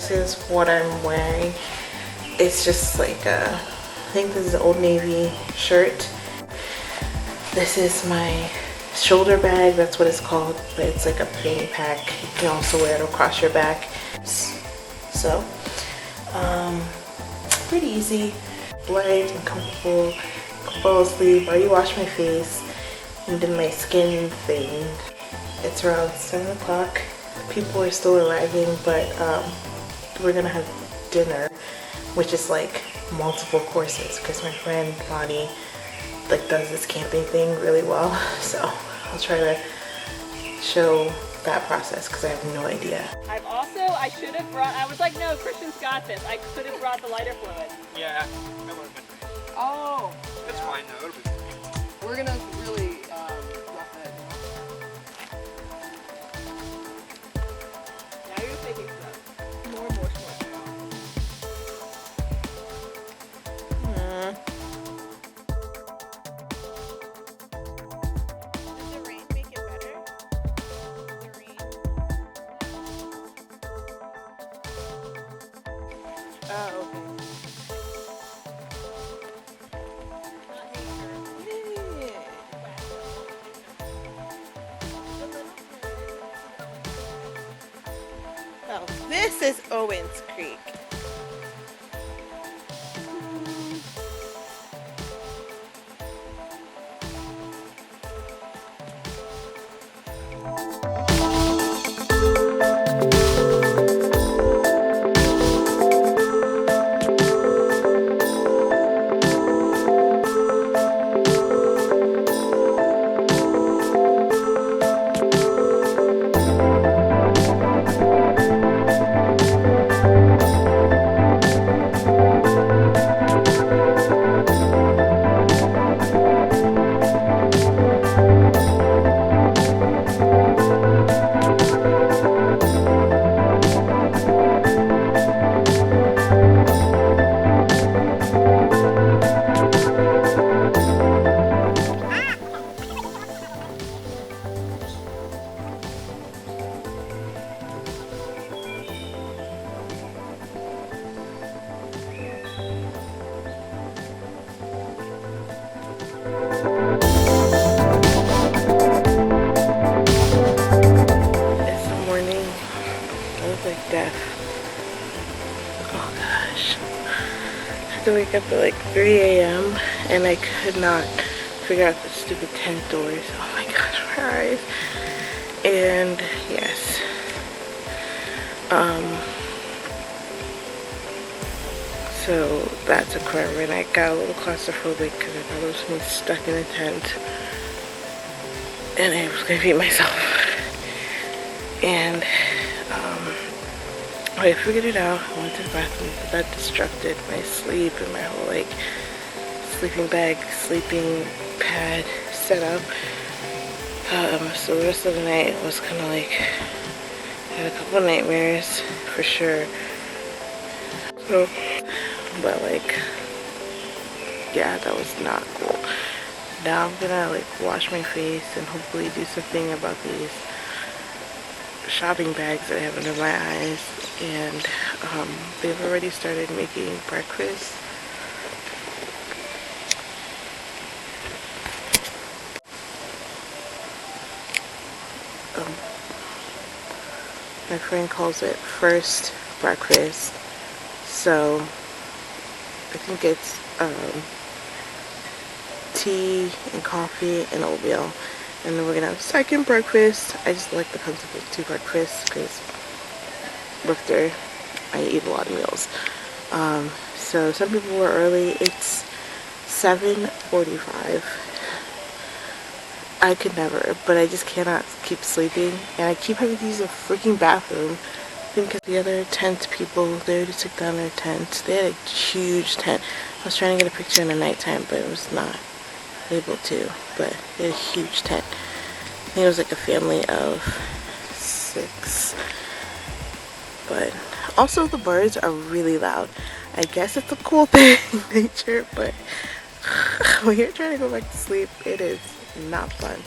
this is what I'm wearing. It's just like I think this is an Old Navy shirt. This is my shoulder bag, that's what it's called, but it's like a fanny pack. You can also wear it across your back. So, pretty easy, light and comfortable. Fall asleep, already washed my face and did my skin thing. It's around 7 o'clock. People are still arriving, but we're gonna have dinner, which is like multiple courses because my friend Bonnie like does this camping thing really well. So I'll try to show that process because I have no idea. I should have brought, I was like, no, Christian's got this. I could have brought the lighter fluid. Yeah, that would have been great. Oh. That's fine though, it'll be fine. We're gonna really rough it. Now you're just making stuff. More and more smoke. Does the rain make it better? The rain? Oh, okay. Oh, this is Owens Creek. To wake up at like 3 a.m. and I could not figure out the stupid tent doors. Oh my gosh, my eyes. And yes. So that's a crime, and I got a little claustrophobic because I thought it was me stuck in a tent and I was gonna beat myself. And I figured it out. I went to the bathroom, but that disrupted my sleep and my whole like sleeping bag, sleeping pad setup. So the rest of the night was kind of like, I had a couple of nightmares for sure. So, but like, yeah, that was not cool. Now I'm gonna like wash my face and hopefully do something about these shopping bags that I have under my eyes. And they've already started making breakfast. My friend calls it first breakfast, so I think it's tea and coffee and oatmeal, and then we're gonna have second breakfast. I just like the concept of two breakfasts because lifter, I eat a lot of meals. So some people were early. It's 7:45. I could never, but I just cannot keep sleeping, and I keep having to use a freaking bathroom because the other tent people, they already took down their tents. They had a huge tent. I was trying to get a picture in the nighttime, but it was not able to. But they had a huge tent. I think it was like a family of 6. But also the birds are really loud. I guess it's a cool thing in nature, but when you're trying to go back to sleep, it is not fun.